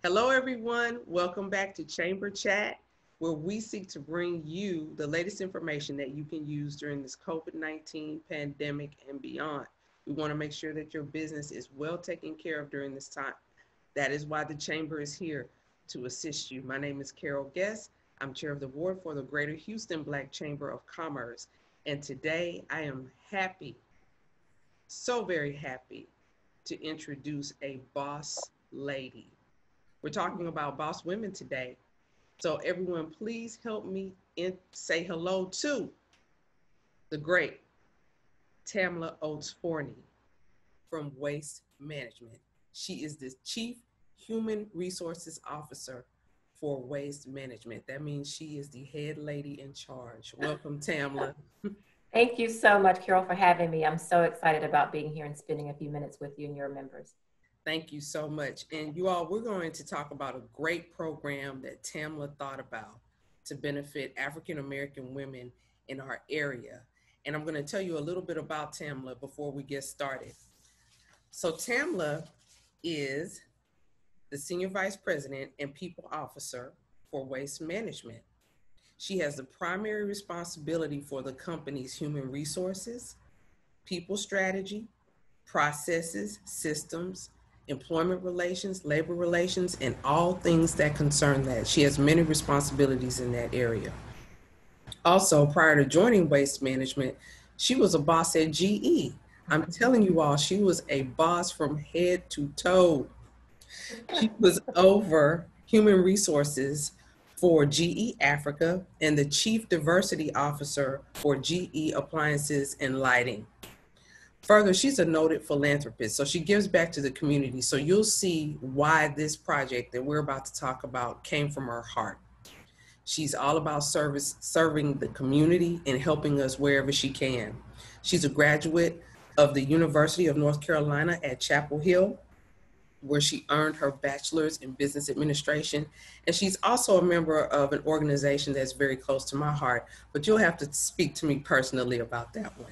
Hello, everyone. Welcome back to Chamber Chat, where we seek to bring you the latest information that you can use during this COVID-19 pandemic and beyond. We want to make sure that your business is well taken care of during this time. That is why the Chamber is here to assist you. My name is Carol Guest. I'm chair of the board for the Greater Houston Black Chamber of Commerce. And today I am happy, so very happy, to introduce a boss lady. We're talking about boss women today. So everyone, please help me say hello to the great Tamla Oates-Forney from Waste Management. She is the Chief Human Resources Officer for Waste Management. That means she is the head lady in charge. Welcome, Tamla. Thank you so much, Carol, for having me. I'm so excited about being here and spending a few minutes with you and your members. Thank you so much. And you all, we're going to talk about a great program that Tamla thought about to benefit African American women in our area. And I'm going to tell you a little bit about Tamla before we get started. So Tamla is the Senior Vice President and People Officer for Waste Management. She has the primary responsibility for the company's human resources, people strategy, processes, systems, employment relations, labor relations, and all things that concern that. She has many responsibilities in that area. Also, prior to joining Waste Management, she was a boss at GE. I'm telling you all, she was a boss from head to toe. She was over human resources for GE Africa and the Chief Diversity Officer for GE Appliances and Lighting. Further, she's a noted philanthropist, so she gives back to the community. So you'll see why this project that we're about to talk about came from her heart. She's all about serving the community and helping us wherever she can. She's a graduate of the University of North Carolina at Chapel Hill, where she earned her bachelor's in business administration. And she's also a member of an organization that's very close to my heart, but you'll have to speak to me personally about that one.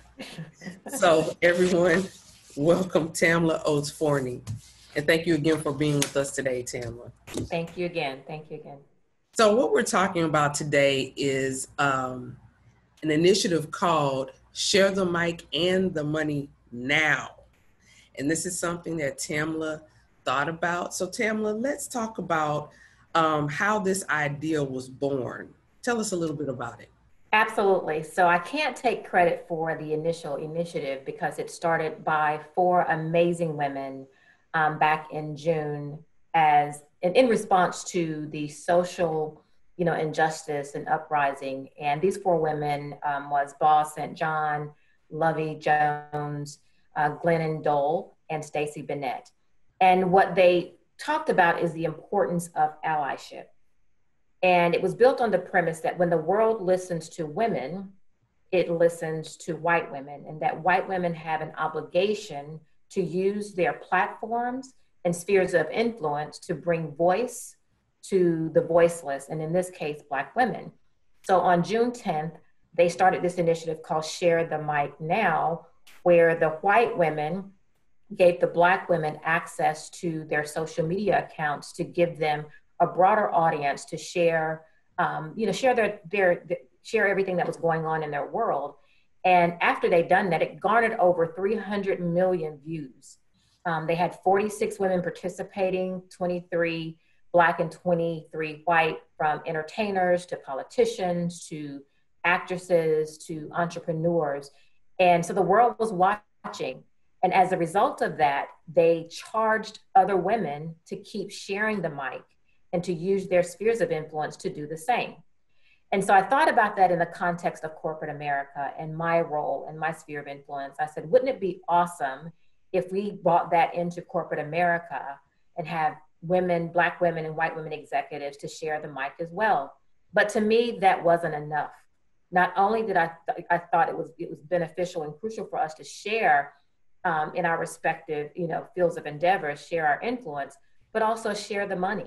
So everyone, welcome Tamla Oates-Forney. And thank you again for being with us today, Tamla. Thank you again. Thank you again. So what we're talking about today is an initiative called Share the Mic and the Money Now. And this is something that Tamla thought about. So Tamla, let's talk about how this idea was born. Tell us a little bit about it. Absolutely. So I can't take credit for the initial initiative because it started by 4 amazing women back in June in response to the social, injustice and uprising. And these 4 women was Boss St. John, Lovey Jones, Glennon Dole, and Stacey Bennett. And what they talked about is the importance of allyship. And it was built on the premise that when the world listens to women, it listens to white women, and that white women have an obligation to use their platforms and spheres of influence to bring voice to the voiceless, and in this case, Black women. So on June 10th, they started this initiative called Share the Mic Now, where the white women gave the Black women access to their social media accounts to give them a broader audience to share, share everything that was going on in their world. And after they'd done that, it garnered over 300 million views. They had 46 women participating, 23 Black and 23 white, from entertainers to politicians to actresses to entrepreneurs. And so the world was watching. And as a result of that, they charged other women to keep sharing the mic and to use their spheres of influence to do the same. And so I thought about that in the context of corporate America and my role and my sphere of influence. I said, wouldn't it be awesome if we brought that into corporate America and have women, Black women and white women executives to share the mic as well? But to me, that wasn't enough. Not only did I thought it was beneficial and crucial for us to share in our respective, fields of endeavor, share our influence, but also share the money.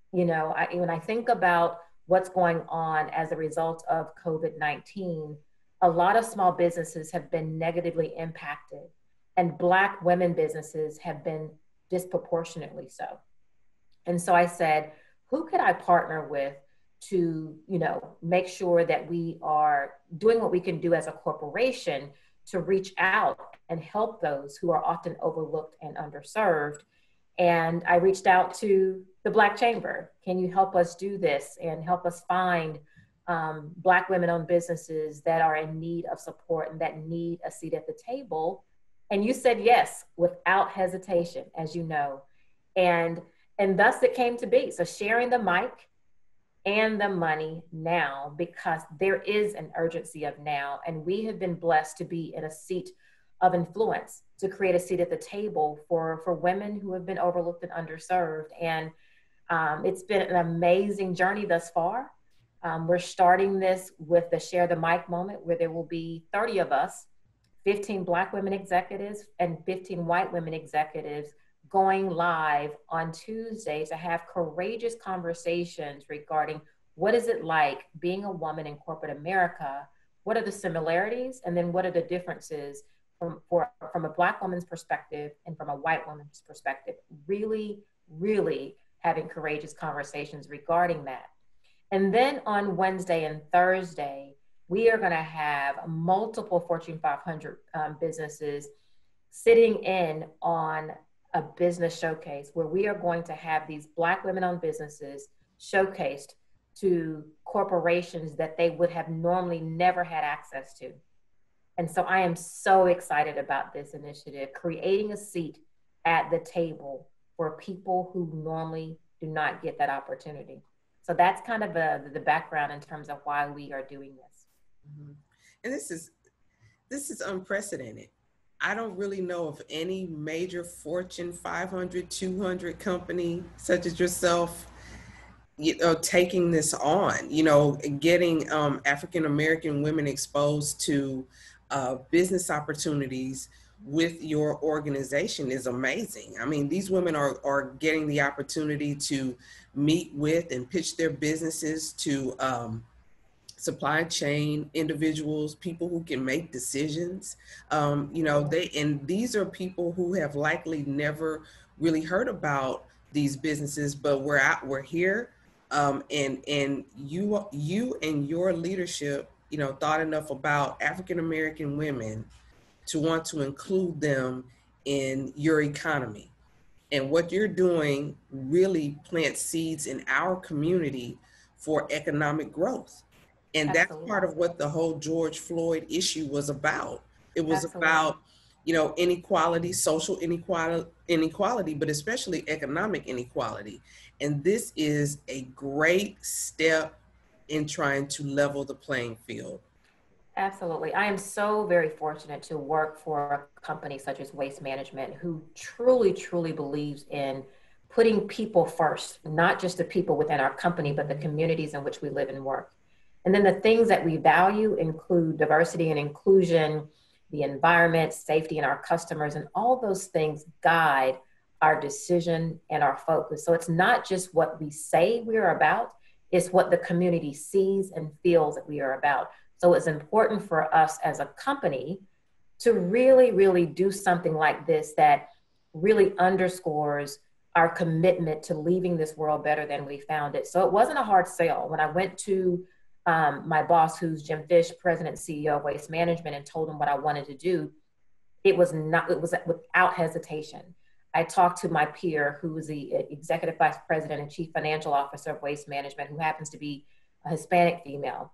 When I think about what's going on as a result of COVID-19, a lot of small businesses have been negatively impacted, and Black women businesses have been disproportionately so. And so I said, who could I partner with to, make sure that we are doing what we can do as a corporation to reach out and help those who are often overlooked and underserved. And I reached out to the Black Chamber. Can you help us do this and help us find Black women-owned businesses that are in need of support and that need a seat at the table? And you said yes without hesitation, as you know. And thus it came to be. So sharing the mic and the money now, because there is an urgency of now. And we have been blessed to be in a seat of influence to create a seat at the table for women who have been overlooked and underserved. And it's been an amazing journey thus far. We're starting this with the Share the Mic moment, where there will be 30 of us, 15 Black women executives and 15 white women executives, going live on Tuesday to have courageous conversations regarding what is it like being a woman in corporate America, what are the similarities, and then what are the differences from a Black woman's perspective and from a white woman's perspective. Really, really having courageous conversations regarding that. And then on Wednesday and Thursday, we are going to have multiple Fortune 500 businesses sitting in on a business showcase where we are going to have these Black women-owned businesses showcased to corporations that they would have normally never had access to. And so I am so excited about this initiative, creating a seat at the table for people who normally do not get that opportunity. So that's kind of the background in terms of why we are doing this. Mm-hmm. And this is unprecedented. I don't really know of any major Fortune 500, 200 company such as yourself, taking this on, getting African American women exposed to business opportunities with your organization is amazing. I mean, these women are getting the opportunity to meet with and pitch their businesses to supply chain individuals, people who can make decisions. These are people who have likely never really heard about these businesses, but we're here. And you and your leadership, thought enough about African American women to want to include them in your economy. And what you're doing really plants seeds in our community for economic growth. And that's Absolutely. part of what the whole George Floyd issue was about. It was Absolutely. about, inequality, social inequality, but especially economic inequality. And this is a great step in trying to level the playing field. Absolutely. I am so very fortunate to work for a company such as Waste Management, who truly, truly believes in putting people first, not just the people within our company, but the communities in which we live and work. And then the things that we value include diversity and inclusion, the environment, safety, and our customers, and all those things guide our decision and our focus. So it's not just what we say we are about, it's what the community sees and feels that we are about. So it's important for us as a company to really, really do something like this that really underscores our commitment to leaving this world better than we found it. So it wasn't a hard sell. When I went to my boss, who's Jim Fish, president and CEO of Waste Management, and told him what I wanted to do, it was without hesitation. I talked to my peer, who was the executive vice president and chief financial officer of Waste Management, who happens to be a Hispanic female.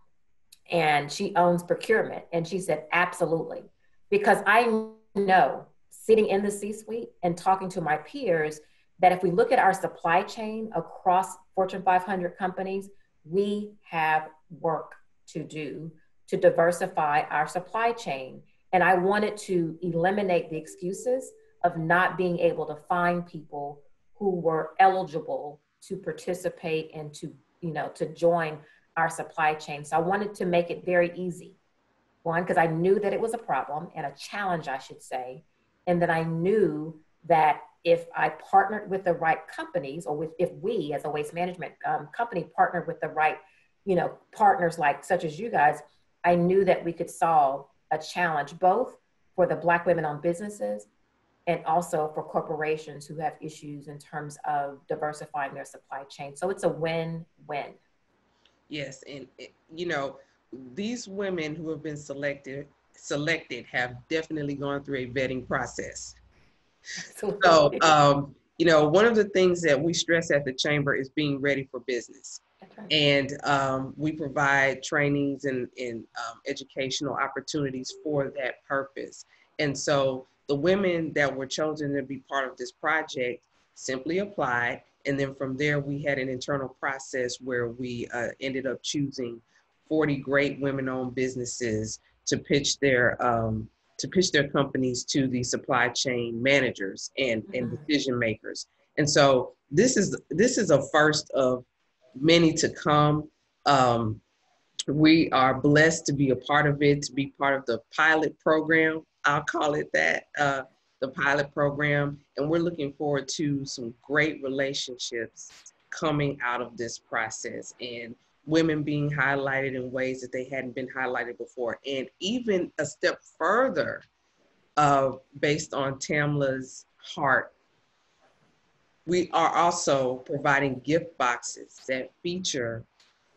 And she owns procurement. And she said, absolutely. Because I know, sitting in the C-suite and talking to my peers, that if we look at our supply chain across Fortune 500 companies, we have work to do to diversify our supply chain. And I wanted to eliminate the excuses of not being able to find people who were eligible to participate and to join our supply chain. So I wanted to make it very easy. One, because I knew that it was a problem and a challenge, I should say. And that I knew that if I partnered with the right companies, or if we as a waste management company partnered with the right, partners such as you guys, I knew that we could solve a challenge both for the Black women-owned businesses and also for corporations who have issues in terms of diversifying their supply chain. So it's a win-win. Yes, and you know, these women who have been selected have definitely gone through a vetting process. So, Absolutely. you know, one of the things that we stress at the chamber is being ready for business. That's right. And we provide trainings and educational opportunities for that purpose. And so the women that were chosen to be part of this project simply applied. And then from there, we had an internal process where we ended up choosing 40 great women-owned businesses to pitch their companies to the supply chain managers and decision makers. And so this is a first of many to come. We are blessed to be a part of it, to be part of the pilot program. I'll call it that, the pilot program. And we're looking forward to some great relationships coming out of this process, and women being highlighted in ways that they hadn't been highlighted before. And even a step further, based on Tamla's heart, we are also providing gift boxes that feature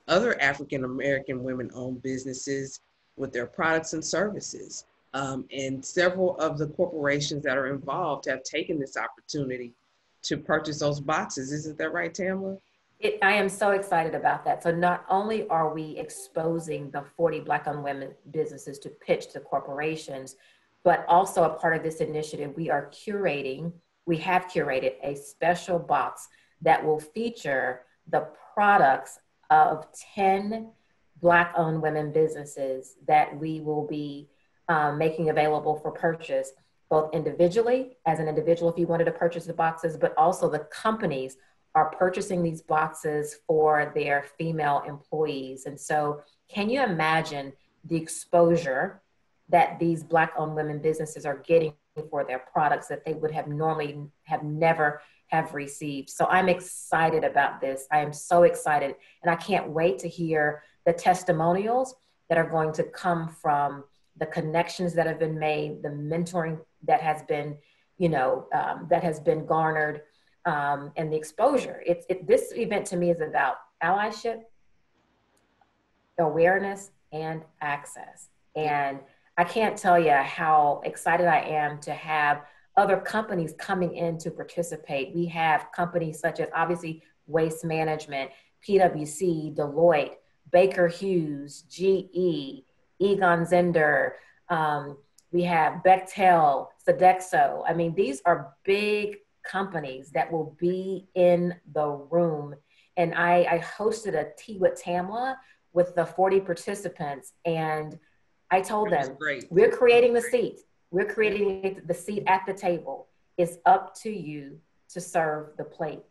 other African American women-owned businesses with their products and services. And several of the corporations that are involved have taken this opportunity to purchase those boxes. Isn't that right, Tamla? I am so excited about that. So not only are we exposing the 40 Black-owned women businesses to pitch to corporations, but also a part of this initiative, we have curated a special box that will feature the products of 10 Black-owned women businesses that we will be making available for purchase, both individually, as an individual if you wanted to purchase the boxes, but also the companies are purchasing these boxes for their female employees. And so can you imagine the exposure that these Black-owned women businesses are getting for their products that they would have normally have never have received? So I'm excited about this. I am so excited. And I can't wait to hear the testimonials that are going to come from the connections that have been made, the mentoring that has been, that has been garnered, and the exposure. This event to me is about allyship, awareness, and access. And I can't tell you how excited I am to have other companies coming in to participate. We have companies such as obviously Waste Management, PwC, Deloitte, Baker Hughes, GE, Egon Zehnder. We have Bechtel, Sodexo. I mean, these are big companies that will be in the room. And I hosted a tea with Tamla with the 40 participants. And I told them, we're creating the seat. We're creating the seat at the table. It's up to you to serve the plate.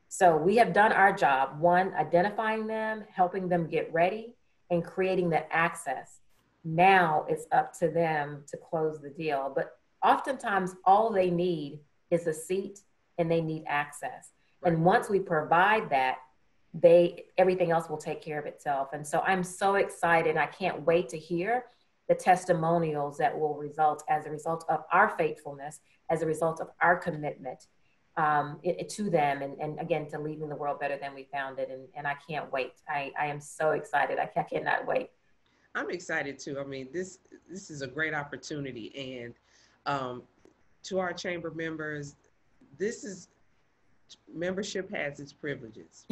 So we have done our job. One, identifying them, helping them get ready, and creating the access. Now it's up to them to close the deal. But oftentimes all they need is a seat and they need access. Right. And once we provide that, everything else will take care of itself. And so I'm so excited. I can't wait to hear the testimonials that will result as a result of our faithfulness, as a result of our commitment to them, and again, to leaving the world better than we found it. And I can't wait. I am so excited. I cannot wait. I'm excited too. I mean, this is a great opportunity. And to our chamber members, membership has its privileges.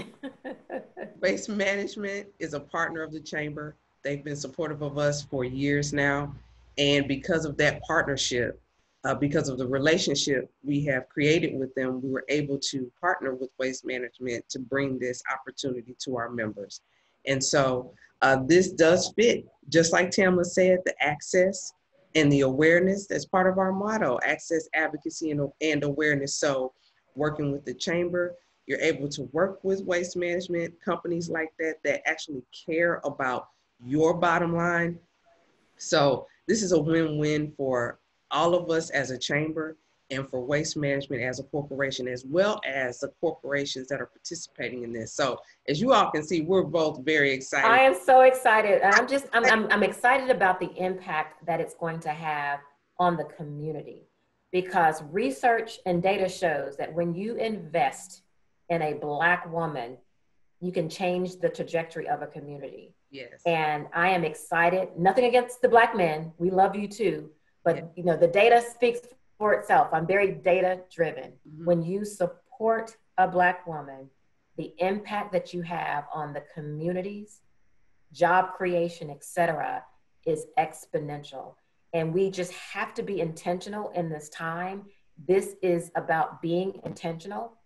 Waste Management is a partner of the chamber. They've been supportive of us for years now. And because of that partnership, because of the relationship we have created with them, we were able to partner with Waste Management to bring this opportunity to our members. And so this does fit, just like Tamla said, the access and the awareness. That's part of our motto: access, advocacy, and awareness. So working with the chamber, you're able to work with Waste Management, companies like that actually care about your bottom line. So this is a win-win for all of us as a chamber and for Waste Management as a corporation, as well as the corporations that are participating in this. So as you all can see, we're both very excited. I am so excited. And I'm excited about the impact that it's going to have on the community. because research and data shows that when you invest in a Black woman, you can change the trajectory of a community. Yes. And I am excited. Nothing against the Black men. We love you too. But Yeah. you know, the data speaks for itself. I'm very data driven. Mm-hmm. When you support a Black woman, the impact that you have on the communities, job creation, et cetera, is exponential. And we just have to be intentional in this time. This is about being intentional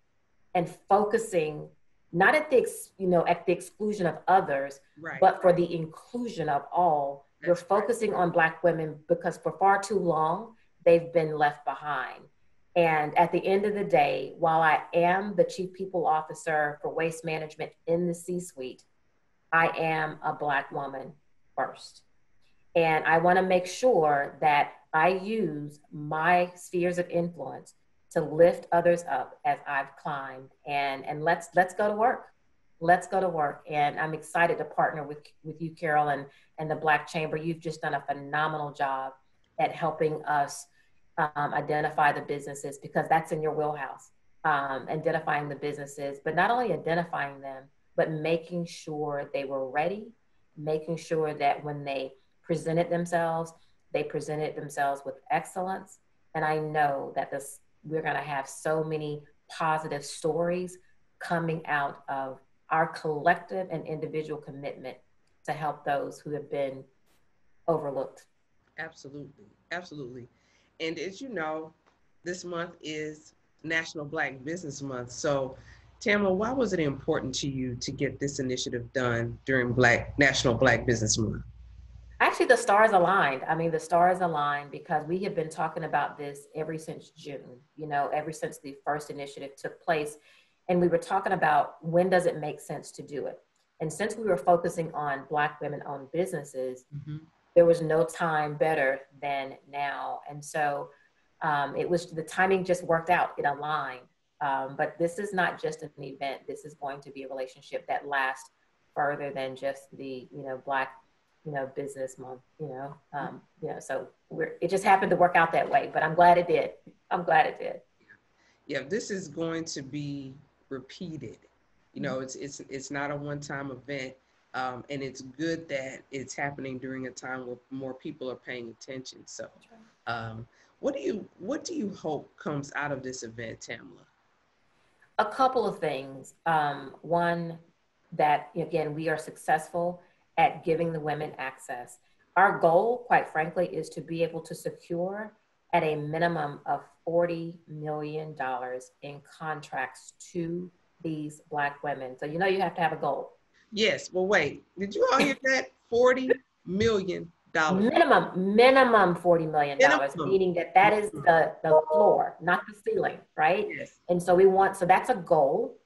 and focusing not at the at the exclusion of others, Right. but for the inclusion of all. That's We're focusing on Black women because for far too long they've been left behind. And at the end of the day, while I am the chief people officer for waste management in the C-suite, I am a Black woman first. And I want to make sure that I use my spheres of influence to lift others up as I've climbed. And let's go to work. Let's go to work. And I'm excited to partner with you, Carol, and the Black Chamber. You've just done a phenomenal job at helping us identify the businesses, because that's in your wheelhouse, identifying the businesses, but not only identifying them, but making sure they were ready, making sure that when they presented themselves with excellence. And I know that we're going to have so many positive stories coming out of our collective and individual commitment to help those who have been overlooked. Absolutely. Absolutely. And as you know, this month is National Black Business Month. So, Tamla, why was it important to you to get this initiative done during National Black Business Month? Actually, the stars aligned. I mean, the stars aligned because we have been talking about this ever since June, ever since the first initiative took place. And we were talking about when does it make sense to do it? And since we were focusing on Black women-owned businesses, mm-hmm. there was no time better than now. And so the timing just worked out, it aligned. But this is not just an event. This is going to be a relationship that lasts further than just the, Black business month, so it just happened to work out that way, but I'm glad it did. Yeah, this is going to be repeated. It's not a one-time event. And it's good that it's happening during a time where more people are paying attention. So what do you hope comes out of this event, Tamla? A couple of things. One, that again, we are successful at giving the women access. Our goal, quite frankly, is to be able to secure at a minimum of $40 million in contracts to these Black women. So you have to have a goal. Yes, well, wait, did you all hear that? $40 million. Minimum $40 million, meaning that is the floor, not the ceiling, right? Yes. And so that's a goal.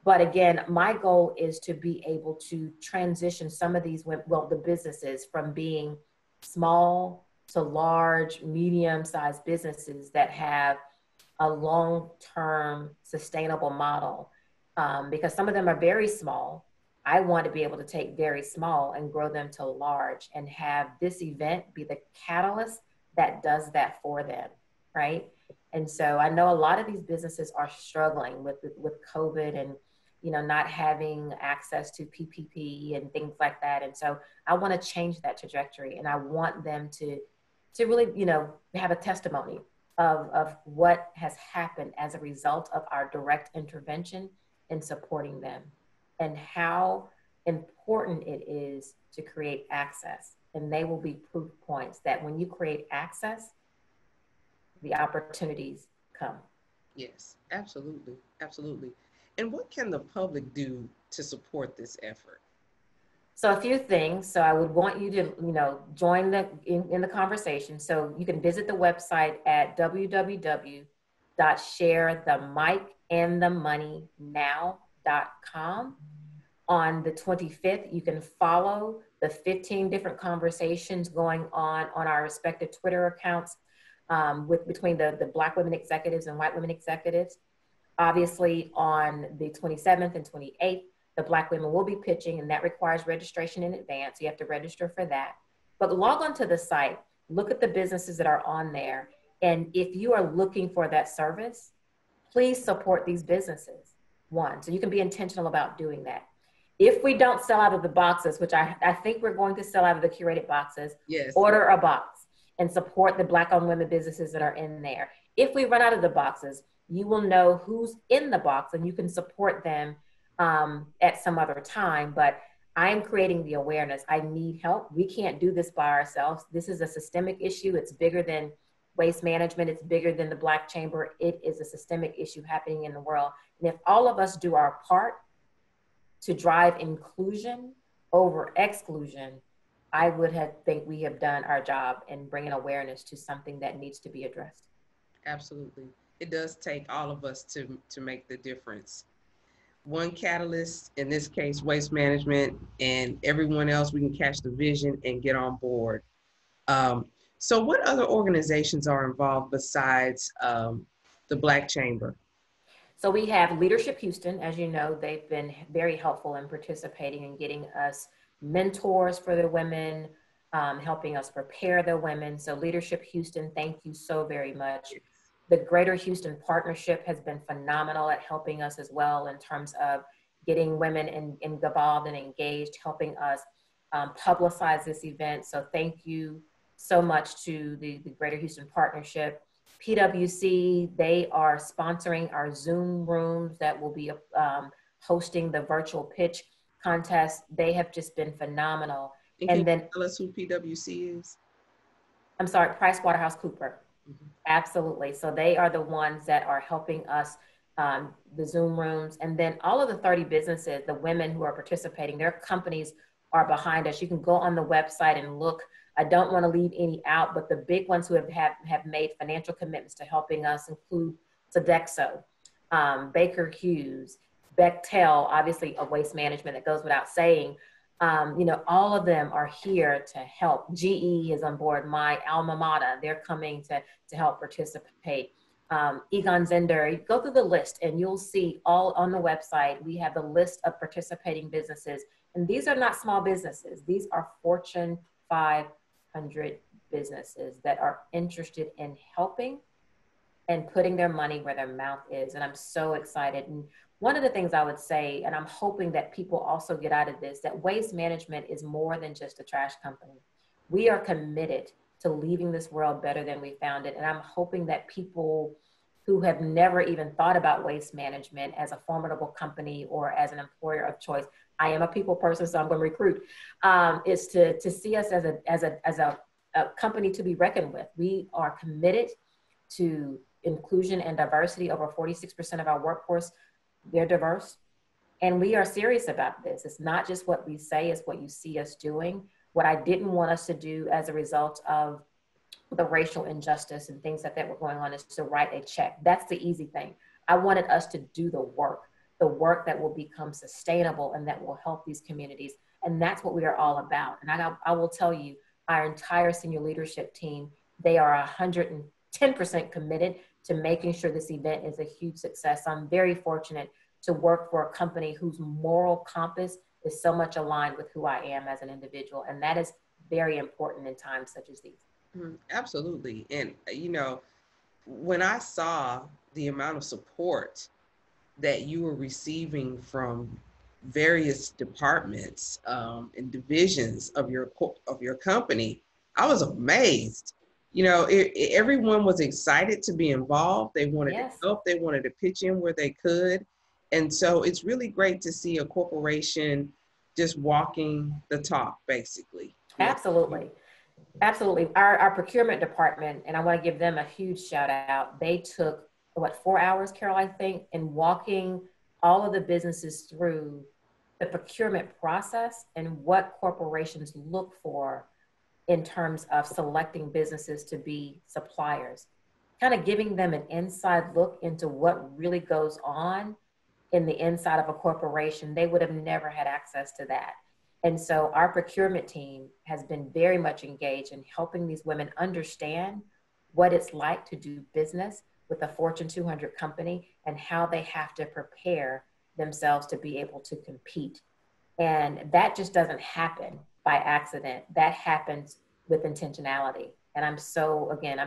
But again, my goal is to be able to transition some of these, the businesses from being small to large, medium-sized businesses that have a long-term sustainable model. Because some of them are very small. I want to be able to take very small and grow them to large and have this event be the catalyst that does that for them, right? And so I know a lot of these businesses are struggling with COVID and not having access to PPP and things like that. And so I want to change that trajectory, and I want them to really, have a testimony of what has happened as a result of our direct intervention in supporting them, and how important it is to create access. And they will be proof points that when you create access, the opportunities come. Yes, absolutely. Absolutely. And what can the public do to support this effort? So a few things. So I would want you to, join in the conversation. So you can visit the website at www.sharethemicandthemoneynow.com. On the 25th, you can follow the 15 different conversations going on our respective Twitter accounts between the Black women executives and white women executives. Obviously, on the 27th and 28th, the Black women will be pitching, and that requires registration in advance. You have to register for that. But log on to the site, look at the businesses that are on there, And if you are looking for that service, please support these businesses. One, so you can be intentional about doing that. If we don't sell out of the boxes, which I think we're going to sell out of the curated boxes, Yes. order a box and support the Black-owned women businesses that are in there. If we run out of the boxes, you will know who's in the box and you can support them at some other time. But I am creating the awareness. I need help. We can't do this by ourselves. This is a systemic issue. It's bigger than waste management. It's bigger than the Black Chamber. It is a systemic issue happening in the world. And if all of us do our part to drive inclusion over exclusion, I would think we have done our job in bringing awareness to something that needs to be addressed. Absolutely. It does take all of us to make the difference. One catalyst, in this case, waste management, and everyone else, we can catch the vision and get on board. So what other organizations are involved besides the Black Chamber? So we have Leadership Houston. As you know, they've been very helpful in participating and getting us mentors for the women, helping us prepare the women. So Leadership Houston, thank you so very much. The Greater Houston Partnership has been phenomenal at helping us as well in terms of getting women involved and engaged, helping us publicize this event. So thank you so much to the Greater Houston Partnership. PwC, they are sponsoring our Zoom rooms that will be hosting the virtual pitch contest. They have just been phenomenal. And then tell us who PwC is? I'm sorry, PricewaterhouseCoopers. Mm-hmm. Absolutely. So they are the ones that are helping us, the Zoom rooms. And then all of the 30 businesses, the women who are participating, their companies are behind us. You can go on the website and look. I don't want to leave any out, but the big ones who have made financial commitments to helping us include Sodexo, Baker Hughes, Bechtel, obviously a waste management that goes without saying. All of them are here to help. GE is on board, my alma mater. They're coming to help participate. Egon Zender, go through the list and you'll see all on the website. We have the list of participating businesses. And these are not small businesses. These are Fortune 500 businesses that are interested in helping and putting their money where their mouth is. And I'm so excited. And one of the things I would say, and I'm hoping that people also get out of this, that waste management is more than just a trash company. We are committed to leaving this world better than we found it. And I'm hoping that people who have never even thought about waste management as a formidable company or as an employer of choice, I am a people person, so I'm going to recruit, is to see us as a company to be reckoned with. We are committed to inclusion and diversity. Over 46% of our workforce, they're diverse. And we are serious about this. It's not just what we say, it's what you see us doing. What I didn't want us to do as a result of the racial injustice and things that were going on is to write a check. That's the easy thing. I wanted us to do the work that will become sustainable and that will help these communities. And that's what we are all about. And I will tell you, our entire senior leadership team, they are 110% committed to making sure this event is a huge success. I'm very fortunate to work for a company whose moral compass is so much aligned with who I am as an individual. And that is very important in times such as these. Absolutely. And, when I saw the amount of support that you were receiving from various departments and divisions of your company, I was amazed. Everyone was excited to be involved. They wanted to help. They wanted to pitch in where they could. And so it's really great to see a corporation just walking the talk, basically. Absolutely. Absolutely. Our procurement department, and I want to give them a huge shout out. They took, 4 hours, Carol, I think, in walking all of the businesses through the procurement process and what corporations look for in terms of selecting businesses to be suppliers, kind of giving them an inside look into what really goes on in the inside of a corporation. They would have never had access to that. And so our procurement team has been very much engaged in helping these women understand what it's like to do business with a Fortune 200 company and how they have to prepare themselves to be able to compete. And that just doesn't happen by accident. That happens with intentionality. And I'm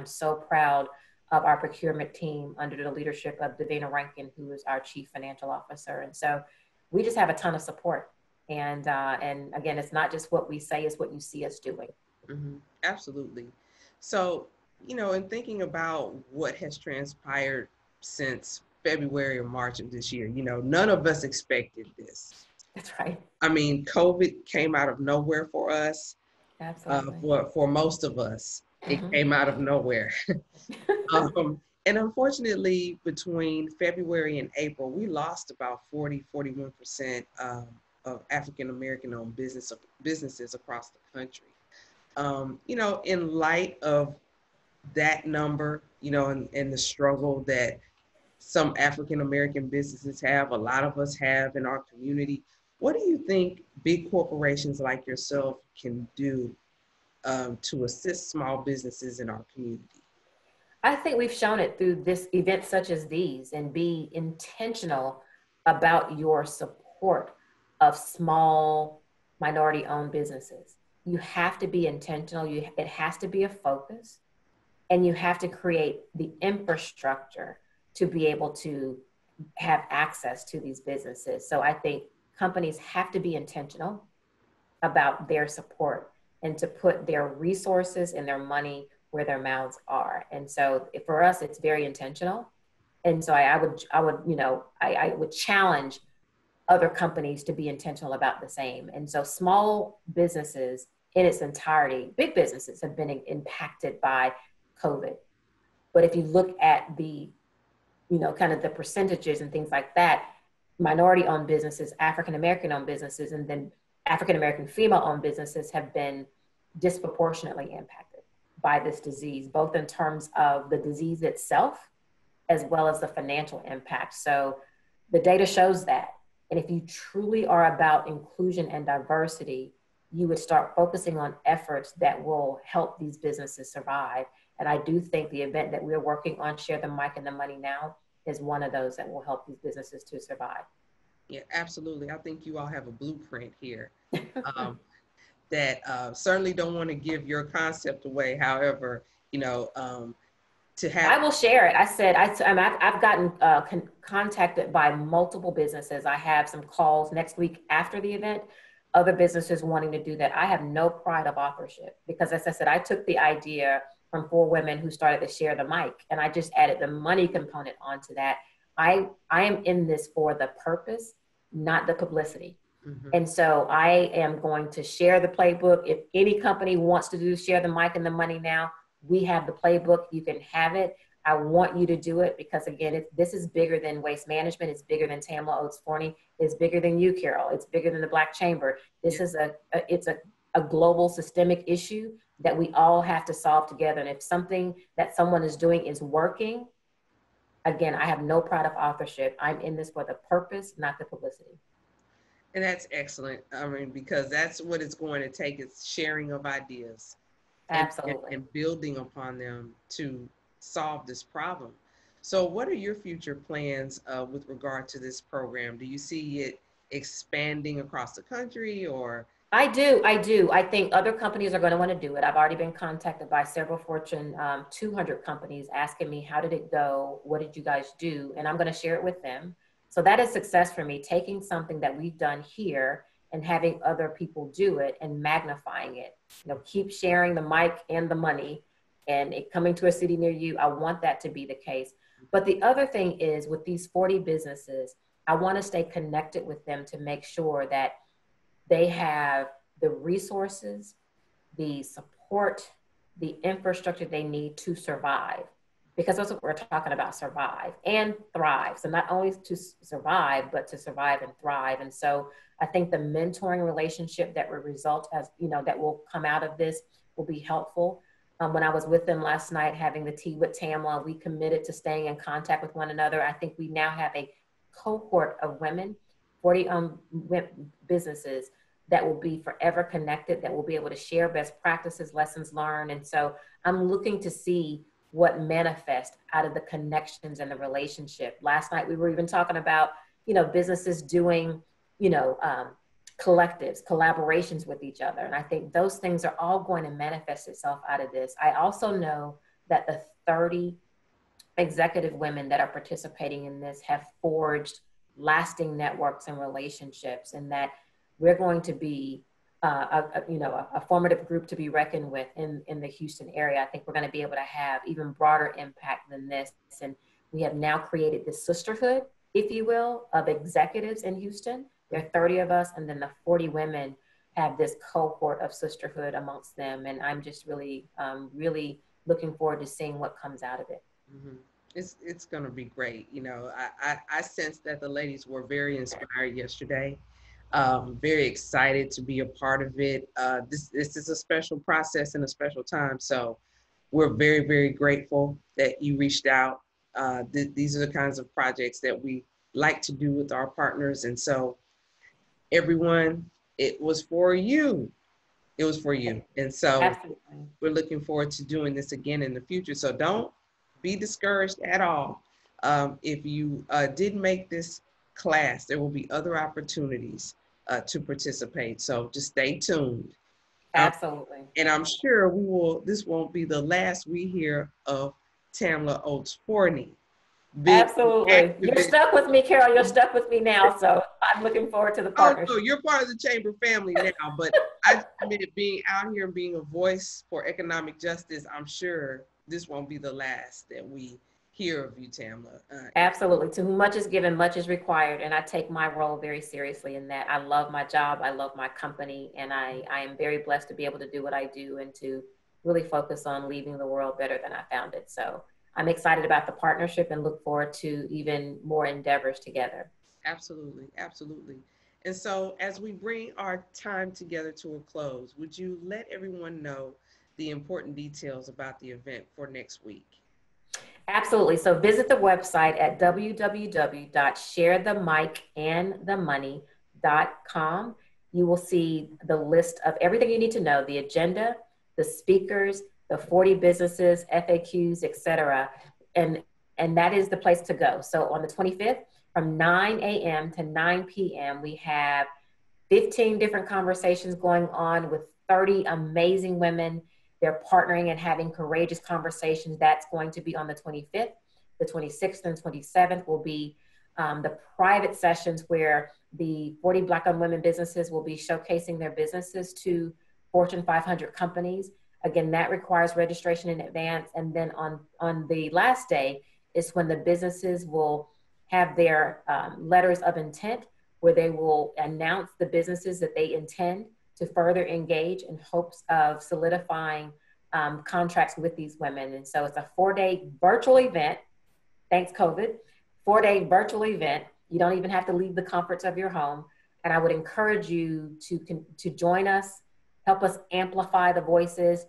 so proud of our procurement team under the leadership of Davina Rankin, who is our Chief Financial Officer. And so we just have a ton of support. And again, it's not just what we say, it's what you see us doing. Mm-hmm. Absolutely. So, in thinking about what has transpired since February or March of this year, none of us expected this. That's right. I mean, COVID came out of nowhere for us. Absolutely. For most of us, it came out of nowhere. And unfortunately, between February and April, we lost about 41% of African American owned businesses across the country. In light of that number, and the struggle that some African American businesses have, a lot of us have in our community, what do you think big corporations like yourself can do to assist small businesses in our community? I think we've shown it through this events such as these, and be intentional about your support of small minority owned businesses. You have to be intentional. It has to be a focus, and you have to create the infrastructure to be able to have access to these businesses. So I think companies have to be intentional about their support and to put their resources and their money where their mouths are. And so for us, it's very intentional. And so I would challenge other companies to be intentional about the same. And so small businesses in its entirety, big businesses have been impacted by COVID. But if you look at the, kind of the percentages and things like that, minority owned businesses, African American owned businesses, and then African American female owned businesses have been disproportionately impacted by this disease, both in terms of the disease itself, as well as the financial impact. So the data shows that. And if you truly are about inclusion and diversity, you would start focusing on efforts that will help these businesses survive. And I do think the event that we're working on, Share the Mic and the Money Now, is one of those that will help these businesses to survive. Yeah, absolutely. I think you all have a blueprint here that certainly don't want to give your concept away. However, to have. I will share it. I said, I've gotten contacted by multiple businesses. I have some calls next week after the event, other businesses wanting to do that. I have no pride of authorship because, as I said, I took the idea from 4 women who started to Share the Mic, and I just added the money component onto that. I am in this for the purpose, not the publicity. Mm-hmm. And so I am going to share the playbook. If any company wants to do Share the Mic and the Money Now, we have the playbook. You can have it. I want you to do it because, again, this is bigger than waste management. It's bigger than Tamla Oates-Forney. It's bigger than you, Carol. It's bigger than the Black Chamber. This is a global systemic issue that we all have to solve together. And if something that someone is doing is working, again, I have no pride of authorship. I'm in this for the purpose, not the publicity. And that's excellent. I mean, because that's what it's going to take, is sharing of ideas. Absolutely. And building upon them to solve this problem. So what are your future plans with regard to this program? Do you see it expanding across the country, or? I do. I think other companies are going to want to do it. I've already been contacted by several Fortune 200 companies asking me, how did it go? What did you guys do? And I'm going to share it with them. So that is success for me, taking something that we've done here and having other people do it and magnifying it. Keep sharing the mic and the money, and it coming to a city near you. I want that to be the case. But the other thing is, with these 40 businesses, I want to stay connected with them to make sure that they have the resources, the support, the infrastructure they need to survive. Because that's what we're talking about, survive and thrive. So not only to survive, but to survive and thrive. And so I think the mentoring relationship that will result that will come out of this will be helpful. When I was with them last night, having the tea with Tamla, we committed to staying in contact with one another. I think we now have a cohort of women, 40 businesses that will be forever connected, that will be able to share best practices, lessons learned. And so I'm looking to see what manifests out of the connections and the relationship. Last night, we were even talking about, businesses doing, collectives, collaborations with each other. And I think those things are all going to manifest itself out of this. I also know that the 30 executive women that are participating in this have forged lasting networks and relationships, and that we're going to be a formative group to be reckoned with in the Houston area. I think we're going to be able to have even broader impact than this. And we have now created this sisterhood, if you will, of executives in Houston. There are 30 of us, and then the 40 women have this cohort of sisterhood amongst them. And I'm just really, really looking forward to seeing what comes out of it. Mm-hmm. It's going to be great. You know, I sensed that the ladies were very inspired yesterday. Very excited to be a part of it. This is a special process and a special time. So we're very, very grateful that you reached out. These are the kinds of projects that we like to do with our partners. And so everyone, it was for you. It was for you. And so Absolutely. we're looking forward to doing this again in the future. So don't be discouraged at all. If you did make this class, there will be other opportunities to participate. So just stay tuned. Absolutely. And I'm sure this won't be the last we hear of Tamla Oates-Forney. Absolutely. You're stuck with me, Carol. You're stuck with me now. So I'm looking forward to the partnership. Oh, no, you're part of the Chamber family now, but I admit being out here and being a voice for economic justice, I'm sure this won't be the last that we hear of you, Tamla. Absolutely. To whom much is given, much is required. And I take my role very seriously in that. I love my job. I love my company. And I am very blessed to be able to do what I do and to really focus on leaving the world better than I found it. So I'm excited about the partnership and look forward to even more endeavors together. Absolutely. Absolutely. And so as we bring our time together to a close, would you let everyone know the important details about the event for next week? Absolutely. So visit the website at www.sharethemicandthemoney.com. You will see the list of everything you need to know, the agenda, the speakers, the 40 businesses, FAQs, etc. And that is the place to go. So on the 25th, from 9 a.m. to 9 p.m., we have 15 different conversations going on with 30 amazing women. They're partnering and having courageous conversations. That's going to be on the 25th. The 26th and 27th will be the private sessions where the 40 Black-owned women businesses will be showcasing their businesses to Fortune 500 companies. Again, that requires registration in advance. And then on the last day is when the businesses will have their letters of intent, where they will announce the businesses that they intend to further engage in hopes of solidifying contracts with these women. And so it's a 4-day virtual event, thanks COVID, 4-day virtual event. You don't even have to leave the comforts of your home. And I would encourage you to join us, help us amplify the voices,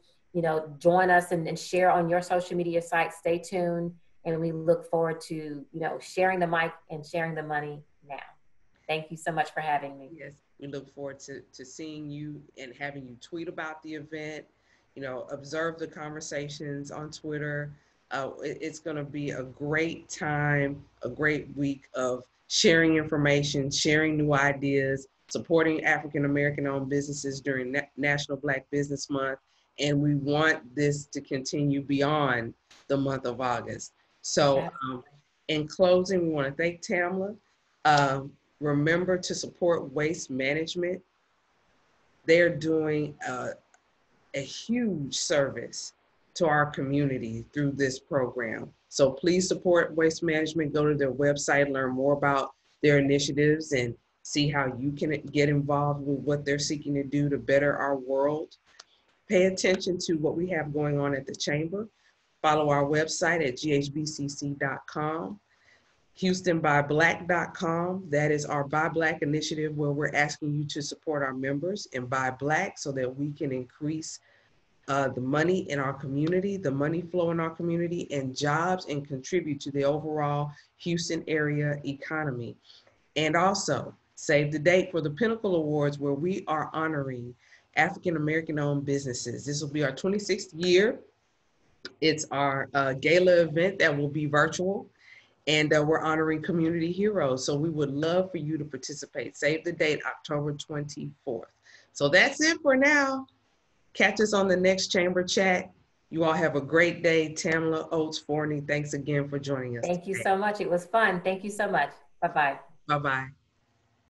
join us and share on your social media sites. Stay tuned. And we look forward to, sharing the mic and sharing the money now. Thank you so much for having me. Yes, we look forward to seeing you and having you tweet about the event, observe the conversations on Twitter. It's going to be a great time, a great week of sharing information, sharing new ideas, supporting African-American owned businesses during National Black Business Month. And we want this to continue beyond the month of August. So in closing, we want to thank Tamla. Remember to support waste management. They're doing a huge service to our community through this program. So please support waste management. Go to their website, learn more about their initiatives, and see how you can get involved with what they're seeking to do to better our world. Pay attention to what we have going on at the Chamber. Follow our website at ghbcc.com. HoustonBuyBlack.com. That is our Buy Black initiative, where we're asking you to support our members and buy Black so that we can increase the money in our community, the money flow in our community, and jobs, and contribute to the overall Houston area economy. And also save the date for the Pinnacle Awards, where we are honoring African-American owned businesses. This will be our 26th year. It's our gala event that will be virtual. And we're honoring community heroes. So we would love for you to participate. Save the date, October 24th. So that's it for now. Catch us on the next Chamber Chat. You all have a great day. Tamla Oates-Forney, thanks again for joining us Thank you today. so much. It was fun. Thank you so much. Bye-bye. Bye-bye.